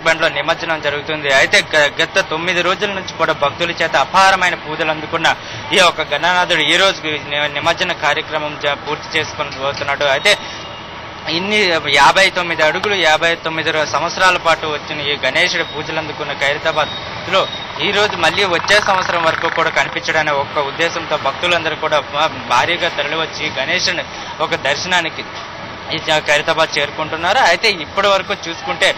బండ్లో నిమజ్జనం జరుగుతుంది. అయితే గత 9 రోజుల నుంచి కూడా భక్తుల చేత అపారమైన పూజలు అందుకున్న ఈ యొక్క గణనాథుడు ఈ రోజు నిమజ్జన కార్యక్రమం పూర్తి చేసుకుని పోతున్నాడు. అయితే ఇన్ని 59 అడుగులు 59 సంవత్సరాల పాటు వచ్చిన ఈ గణేశుడి పూజలు అందుకున్న ఖైరతాబాద్ లో ఈ రోజు మళ్ళీ వచ్చే సంవత్సరం వరకు కూడా కనిపించడానికి ఒక ఉద్దేశంతో భక్తులందరూ కూడా భారీగా తరలివచ్చి గణేశుని ఒక దర్శనానికి ఈ ఖైరతాబాద్ చేరుకుంటున్నారు. అయితే ఇప్పటి వరకు చూసుకుంటే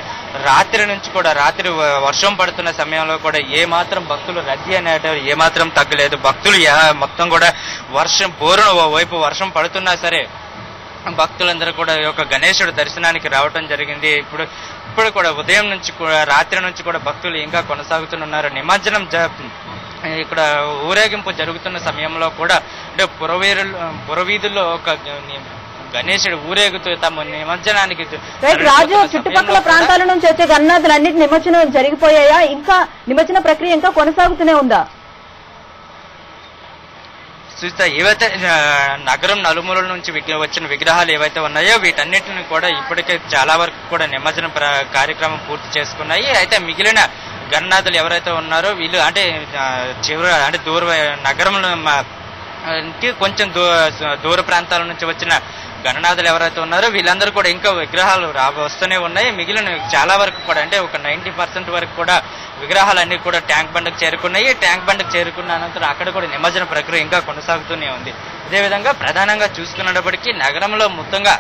రాత్రి వర్షం పడుతున్న సమయంలో కూడా ఏమాత్రం భక్తులు రద్దీ అనేది ఏమాత్రం తగ్గలేదు. భక్తులు మొత్తం కూడా బోరున వైపు వర్షం పడుతున్నా సరే భక్తులందరూ కూడా ఈ యొక్క గణేశుడి దర్శనానికి రావటం జరిగింది. ఇప్పుడు కూడా ఉదయం నుంచి కూడా రాత్రి నుంచి కూడా భక్తులు ఇంకా కొనసాగుతున్నారు. నిమజ్జనం ఇక్కడ ఊరేగింపు జరుగుతున్న సమయంలో కూడా అంటే పురవీధుల్లో ఒక గణేశుడు ఊరేగుతూ తమ నిమజ్జనానికి రాజు చుట్టుపక్కల ప్రాంతాల నుంచి వచ్చే గణనాథులన్నిటి నిమజ్జనం జరిగిపోయాయా? ఇంకా నిమజ్జన ప్రక్రియ ఇంకా కొనసాగుతూనే ఉందా? చూస్తే ఏవైతే నగరం నలుమూలల నుంచి వచ్చిన విగ్రహాలు ఏవైతే ఉన్నాయో వీటన్నిటిని కూడా ఇప్పటికే చాలా వరకు కూడా నిమజ్జన కార్యక్రమం పూర్తి చేసుకున్నాయి. అయితే మిగిలిన గణనాథులు ఎవరైతే ఉన్నారో వీళ్ళు అంటే దూర నగరంలో కొంచెం దూర ప్రాంతాల నుంచి వచ్చిన గణనాథులు ఎవరైతే ఉన్నారో వీళ్ళందరూ కూడా ఇంకా విగ్రహాలు వస్తూనే ఉన్నాయి. మిగిలిన చాలా వరకు కూడా అంటే ఒక 90% వరకు కూడా విగ్రహాలన్నీ కూడా ట్యాంక్ బండ్కి చేరుకున్నాయి. ట్యాంక్ బండ్కి చేరుకున్న అనంతరం అక్కడ కూడా నిమజ్జన ప్రక్రియ ఇంకా కొనసాగుతూనే ఉంది. అదేవిధంగా ప్రధానంగా చూసుకున్నప్పటికీ నగరంలో మొత్తంగా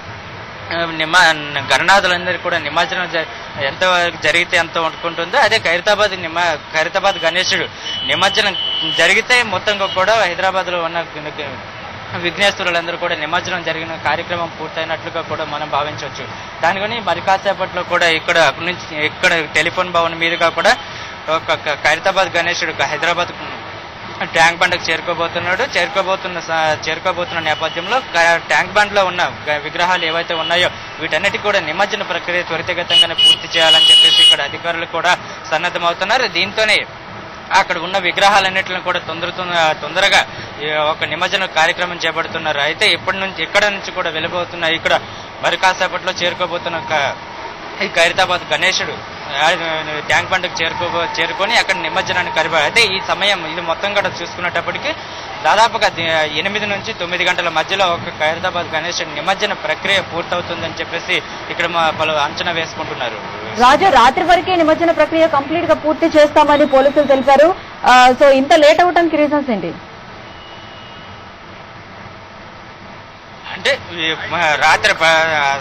గణనాథులందరూ కూడా నిమజ్జనం ఎంత జరిగితే ఎంత ఉంటుందో అదే ఖైరతాబాద్ గణేశుడు నిమజ్జనం జరిగితే మొత్తంగా కూడా హైదరాబాద్ లో ఉన్న విఘ్నేశ్వరులందరూ కూడా నిమజ్జనం జరిగిన కార్యక్రమం పూర్తయినట్లుగా కూడా మనం భావించవచ్చు. దానికొని మరి కాసేపట్లో కూడా ఇక్కడ టెలిఫోన్ భవన్ మీదుగా కూడా ఒక ఖైరతాబాద్ గణేశుడు హైదరాబాద్ ట్యాంక్ బండ్కి చేరుకోబోతున్న నేపథ్యంలో ట్యాంక్ బండ్ లో ఉన్న విగ్రహాలు ఏవైతే ఉన్నాయో వీటన్నిటి కూడా నిమజ్జన ప్రక్రియ త్వరితగతంగానే పూర్తి చేయాలని చెప్పేసి ఇక్కడ అధికారులు కూడా సన్నద్ధమవుతున్నారు. దీంతోనే అక్కడ ఉన్న విగ్రహాలన్నింటిని కూడా తొందరగా ఒక నిమజ్జన కార్యక్రమం చేపడుతున్నారు. అయితే ఇక్కడ నుంచి కూడా వెళ్ళబోతున్న ఇక్కడ మరి కాసేపట్లో చేరుకోబోతున్న ఈ ఖైరతాబాద్ గణేశుడు ట్యాంక్ బండ్కి చేరుకొని అక్కడ నిమజ్జనాన్ని అయితే ఈ సమయం ఇది మొత్తం కూడా చూసుకునేటప్పటికీ దాదాపుగా 8 నుంచి 9 గంటల మధ్యలో ఒక ఖైరతాబాద్ గణేశుడి నిమజ్జన ప్రక్రియ పూర్తవుతుందని చెప్పేసి ఇక్కడ పలు అంచనా వేసుకుంటున్నారు. రాజు రాత్రి వరకే నిమజ్జన ప్రక్రియ కంప్లీట్ గా పూర్తి చేస్తామని పోలీసులు తెలిపారు. సో ఇంత లేట్ అవడానికి రీజన్స్ ఏంటి? అంటే రాత్రి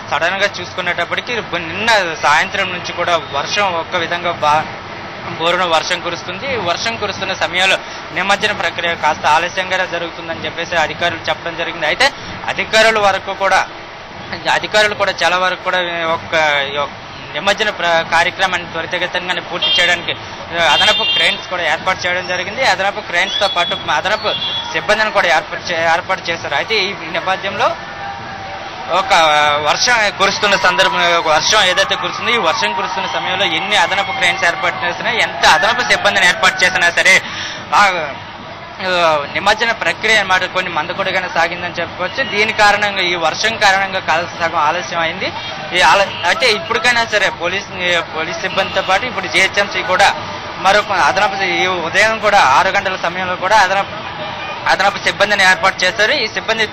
సడన్ గా చూసుకునేటప్పటికి నిన్న సాయంత్రం నుంచి కూడా వర్షం ఒక్క విధంగా బోరున వర్షం కురుస్తుంది. వర్షం కురుస్తున్న సమయంలో నిమజ్జన ప్రక్రియ కాస్త ఆలస్యంగా జరుగుతుందని చెప్పేసి అధికారులు చెప్పడం జరిగింది. అయితే అధికారులు కూడా చాలా వరకు కూడా ఒక నిమజ్జన కార్యక్రమాన్ని త్వరితగతంగానే పూర్తి చేయడానికి అదనపు క్రెయిన్స్ కూడా ఏర్పాటు చేయడం జరిగింది. అదనపు క్రెయిన్స్ తో పాటు అదనపు సిబ్బందిని కూడా ఏర్పాటు చేశారు. అయితే ఈ నేపథ్యంలో ఒక వర్షం కురుస్తున్న వర్షం ఏదైతే కురుస్తుందో ఈ వర్షం కురుస్తున్న సమయంలో ఎన్ని అదనపు క్రెయిన్స్ ఏర్పాటు చేసినా ఎంత అదనపు సిబ్బందిని ఏర్పాటు చేసినా సరే నిమజ్జన ప్రక్రియ అన్నమాట కొన్ని మందకొడిగానే సాగిందని చెప్పుకోవచ్చు. దీని కారణంగా ఈ వర్షం కారణంగా సగం ఆలస్యం అయింది. అయితే ఇప్పటికైనా సరే పోలీస్ సిబ్బందితో పాటు ఇప్పుడు జిహెచ్ఎంసీ కూడా మరొక అదనపు ఈ ఉదయం కూడా 6 గంటల సమయంలో కూడా అదనపు సిబ్బందిని ఏర్పాటు చేశారు. ఈ సిబ్బంది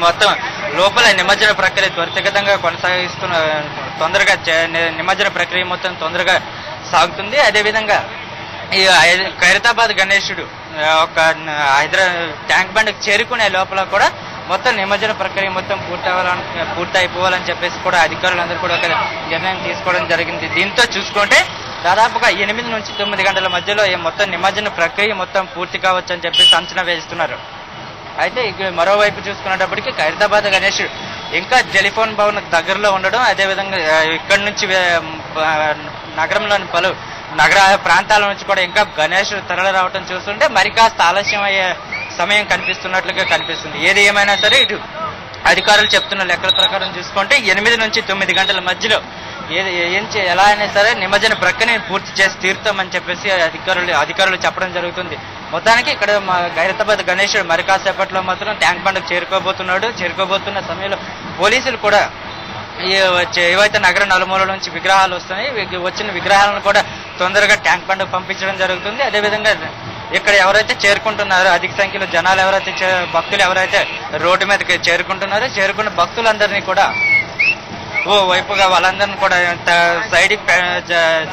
మొత్తం లోపల నిమజ్జన ప్రక్రియ త్వరితగతంగా తొందరగా నిమజ్జన ప్రక్రియ మొత్తం తొందరగా సాగుతుంది. అదేవిధంగా ఈ ఖైరతాబాద్ గణేశుడు ఒక ట్యాంక్ బండ్కి చేరుకునే లోపల కూడా మొత్తం నిమజ్జన ప్రక్రియ మొత్తం పూర్తయిపోవాలని చెప్పేసి కూడా అధికారులందరూ కూడా ఒక నిర్ణయం తీసుకోవడం జరిగింది. దీంతో చూసుకుంటే దాదాపుగా 8 నుంచి 9 గంటల మధ్యలో మొత్తం నిమజ్జన ప్రక్రియ మొత్తం పూర్తి కావచ్చు అని చెప్పేసి అంచనా వేస్తున్నారు. అయితే మరోవైపు చూసుకునేటప్పటికీ ఖైరతాబాద్ గణేశుడు ఇంకా టెలిఫోన్ భవన్ దగ్గరలో ఉండడం, అదేవిధంగా ఇక్కడి నుంచి నగరంలోని పలు నగర ప్రాంతాల నుంచి కూడా ఇంకా గణేశుడు తరలి రావటం చూస్తుంటే మరి కాస్త ఆలస్యం అయ్యే సమయం కనిపిస్తున్నట్లుగా కనిపిస్తుంది. ఏది ఏమైనా సరే ఇటు అధికారులు చెప్తున్న లెక్కల ప్రకారం చూసుకుంటే 8 నుంచి 9 గంటల మధ్యలో ఎలా అయినా సరే నిమజ్జన ప్రక్రియని పూర్తి చేసి తీరుతామని చెప్పేసి అధికారులు చెప్పడం జరుగుతుంది. మొత్తానికి ఇక్కడ ఖైరతాబాద్ గణేశుడు మరి కాసేపట్లో మాత్రం ట్యాంక్ బండ్కి చేరుకోబోతున్న సమయంలో పోలీసులు కూడా ఏవైతే నగర నలుమూల నుంచి విగ్రహాలు వస్తున్నాయి, వచ్చిన విగ్రహాలను కూడా తొందరగా ట్యాంక్ బండ్ పంపించడం జరుగుతుంది. అదేవిధంగా ఇక్కడ ఎవరైతే చేరుకుంటున్నారో, అధిక సంఖ్యలో జనాలు ఎవరైతే భక్తులు ఎవరైతే రోడ్డు మీదకి చేరుకుంటున్నారో, చేరుకున్న భక్తులందరినీ కూడా ఓ వైపుగా వాళ్ళందరినీ కూడా సైడ్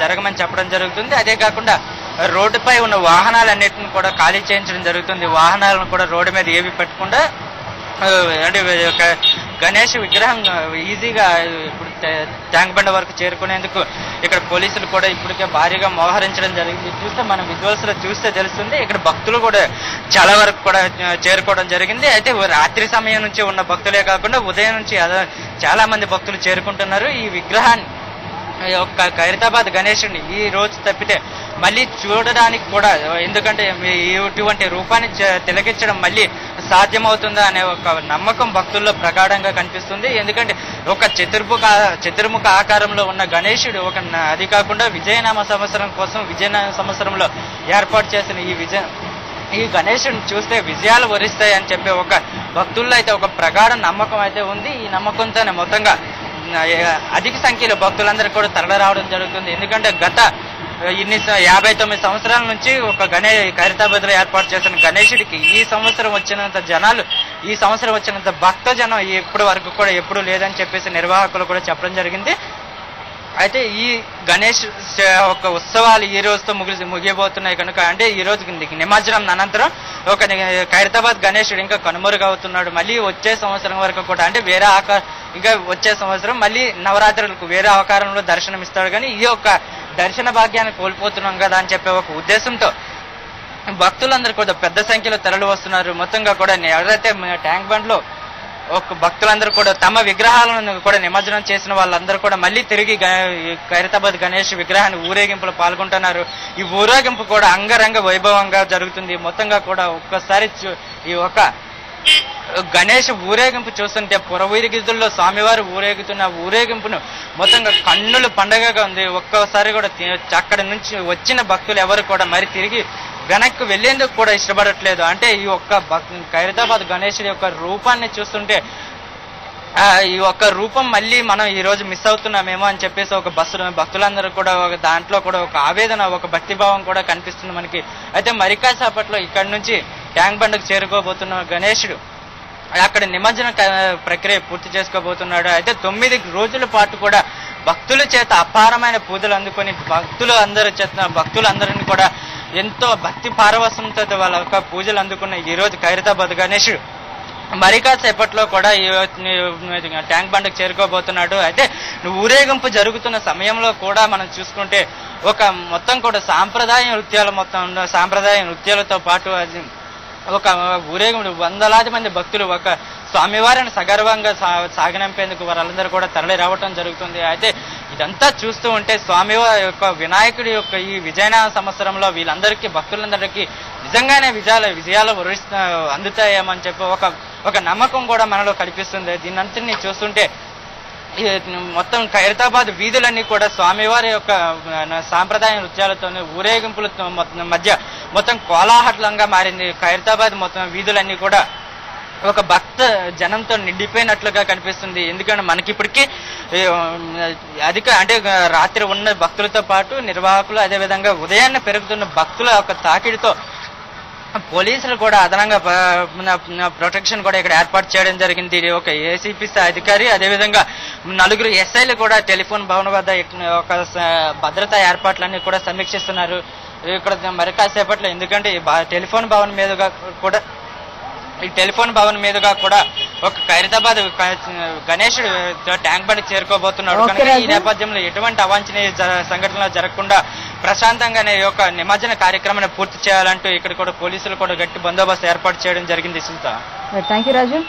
జరగమని చెప్పడం జరుగుతుంది. అదే కాకుండా రోడ్డుపై ఉన్న వాహనాలన్నిటిని కూడా ఖాళీ చేయించడం జరుగుతుంది. వాహనాలను కూడా రోడ్డు మీద ఏవి పెట్టకుండా అంటే గణేష్ విగ్రహం ఈజీగా ఇప్పుడు ట్యాంక్ బండ్ వరకు చేరుకునేందుకు ఇక్కడ పోలీసులు కూడా ఇప్పటికే భారీగా మోహరించడం జరిగింది. చూస్తే మనం విజువల్స్ లో చూస్తే తెలుస్తుంది. ఇక్కడ భక్తులు కూడా చాలా వరకు కూడా చేరుకోవడం జరిగింది. అయితే రాత్రి సమయం నుంచి ఉన్న భక్తులే కాకుండా ఉదయం నుంచి చాలా మంది భక్తులు చేరుకుంటున్నారు. ఈ విగ్రహాన్ని యొక్క ఖైరతాబాద్ గణేశుని ఈ రోజు తప్పితే మళ్ళీ చూడడానికి కూడా, ఎందుకంటే ఇటువంటి రూపాన్ని తిలకించడం మళ్ళీ సాధ్యమవుతుందా అనే ఒక నమ్మకం భక్తుల్లో ప్రగాఢంగా కనిపిస్తుంది. ఎందుకంటే ఒక చతుర్ముఖ ఆకారంలో ఉన్న గణేశుడు అది కాకుండా విజయనామ సంవత్సరం కోసం విజయనామ సంవత్సరంలో ఏర్పాటు చేసిన ఈ గణేశుని చూస్తే విజయాలు వరిస్తాయి అని చెప్పే ఒక భక్తుల్లో అయితే ఒక ప్రగాఢ నమ్మకం అయితే ఉంది. ఈ నమ్మకంతోనే మొత్తంగా అధిక సంఖ్యలో భక్తులందరూ కూడా తరలి రావడం జరుగుతుంది. ఎందుకంటే గత 59 సంవత్సరాల నుంచి ఒక ఖైరతాబాద్ లో ఏర్పాటు చేసిన గణేశుడికి ఈ సంవత్సరం వచ్చినంత జనాలు, ఈ సంవత్సరం వచ్చినంత భక్త జనం ఇప్పటి వరకు కూడా ఎప్పుడు లేదని చెప్పేసి నిర్వాహకులు కూడా చెప్పడం జరిగింది. అయితే ఈ గణేష్ ఒక ఉత్సవాలు ఈ రోజుతో ముగియబోతున్నాయి కనుక, అంటే ఈ రోజు నిమజ్జనం అనంతరం ఒక ఖైరతాబాద్ గణేశుడు ఇంకా కనుమరుగవుతున్నాడు. మళ్ళీ వచ్చే సంవత్సరం వరకు కూడా, అంటే వేరే ఇంకా వచ్చే సంవత్సరం మళ్ళీ నవరాత్రులకు వేరే ఆకారంలో దర్శనమిస్తాడు. కానీ ఈ యొక్క దర్శన భాగ్యాన్ని కోల్పోతున్నాం కదా అని చెప్పే ఒక ఉద్దేశంతో భక్తులందరూ కూడా పెద్ద సంఖ్యలో తరలి వస్తున్నారు. మొత్తంగా కూడా ఎవరైతే ట్యాంక్ బండ్ లో ఒక భక్తులందరూ కూడా తమ విగ్రహాలను కూడా నిమజ్జనం చేసిన వాళ్ళందరూ కూడా మళ్ళీ తిరిగి ఖైరతాబాద్ గణేష్ విగ్రహాన్ని ఊరేగింపులో పాల్గొంటున్నారు. ఈ ఊరేగింపు కూడా అంగరంగ వైభవంగా జరుగుతుంది. మొత్తంగా కూడా ఒక్కసారి ఈ ఒక గణేష్ ఊరేగింపు చూస్తుంటే పురవీగిదుల్లో స్వామివారు ఊరేగుతున్న ఊరేగింపును మొత్తంగా కన్నుల పండగగా ఉంది. ఒక్కోసారి కూడా అక్కడి నుంచి వచ్చిన భక్తులు ఎవరు కూడా మరి తిరిగి వెనక్కి వెళ్లేందుకు కూడా ఇష్టపడట్లేదు. అంటే ఈ ఒక్క ఖైరతాబాద్ గణేశుడి యొక్క రూపాన్ని చూస్తుంటే ఈ ఒక్క రూపం మళ్ళీ మనం ఈ రోజు మిస్ అవుతున్నామేమో అని చెప్పేసి ఒక భక్తులందరూ కూడా దాంట్లో కూడా ఒక ఆవేదన, ఒక భక్తిభావం కూడా కనిపిస్తుంది మనకి. అయితే మరికాసేపట్లో ఇక్కడి నుంచి ట్యాంక్ బండ్కు చేరుకోబోతున్న గణేశుడు అక్కడ నిమజ్జన ప్రక్రియ పూర్తి చేసుకోబోతున్నాడు. అయితే 9 రోజుల పాటు కూడా భక్తుల చేత అపారమైన పూజలు అందుకొని భక్తులందరినీ కూడా ఎంతో భక్తి పారవశంతో వాళ్ళ యొక్క పూజలు అందుకున్న ఈ రోజు ఖైరతాబాద్ గణేశుడు మరికాసేపట్లో కూడా ట్యాంక్ బండ్కి చేరుకోబోతున్నాడు. అయితే ఊరేగింపు జరుగుతున్న సమయంలో కూడా మనం చూసుకుంటే ఒక మొత్తం కూడా సాంప్రదాయ నృత్యాలతో పాటు ఒక ఊరేగింపు వందలాది మంది భక్తులు ఒక స్వామివారిని సగర్వంగా సాగనంపేందుకు వారందరూ కూడా తరలి రావటం జరుగుతుంది. అయితే ఇదంతా చూస్తూ ఉంటే స్వామివారి యొక్క వినాయకుడి యొక్క ఈ విజయనామ సంవత్సరంలో వీళ్ళందరికీ భక్తులందరికీ నిజంగానే విజయాలు అందుతాయేమని చెప్పి ఒక నమ్మకం కూడా మనలో కనిపిస్తుంది. దీనంతటినీ చూస్తుంటే మొత్తం ఖైరతాబాద్ వీధులన్నీ కూడా స్వామివారి యొక్క సాంప్రదాయ నృత్యాలతోనే ఊరేగింపులతో మధ్య మొత్తం కోలాహలంగా మారింది. ఖైరతాబాద్ మొత్తం వీధులన్నీ కూడా ఒక భక్త జనంతో నిండిపోయినట్లుగా కనిపిస్తుంది. ఎందుకంటే మనకి ఇప్పటికీ అంటే రాత్రి ఉన్న భక్తులతో పాటు నిర్వాహకులు, అదేవిధంగా ఉదయాన్నే పెరుగుతున్న భక్తుల యొక్క తాకిడితో పోలీసులు కూడా అదనంగా ప్రొటెక్షన్ కూడా ఇక్కడ ఏర్పాటు చేయడం జరిగింది. ఒక ఏసీపీ అధికారి, అదేవిధంగా 4 ఎస్ఐలు కూడా టెలిఫోన్ భవన్ వద్ద ఒక భద్రతా ఏర్పాట్లన్నీ కూడా సమీక్షిస్తున్నారు ఇక్కడ మరి కాసేపట్లో. ఎందుకంటే టెలిఫోన్ భవన్ మీదుగా కూడా ఒక ఖైరతాబాద్ గణేశుడు ట్యాంక్ బండ్కి చేరుకోబోతున్నాడు కనుక ఈ నేపథ్యంలో ఎటువంటి అవాంఛనీయ సంఘటనలు జరగకుండా ప్రశాంతంగానే ఈ యొక్క నిమజ్జన కార్యక్రమాన్ని పూర్తి చేయాలంటూ ఇక్కడ కూడా పోలీసులు కూడా గట్టి బందోబస్తు ఏర్పాటు చేయడం జరిగింది. Sunitha, thank you Raju.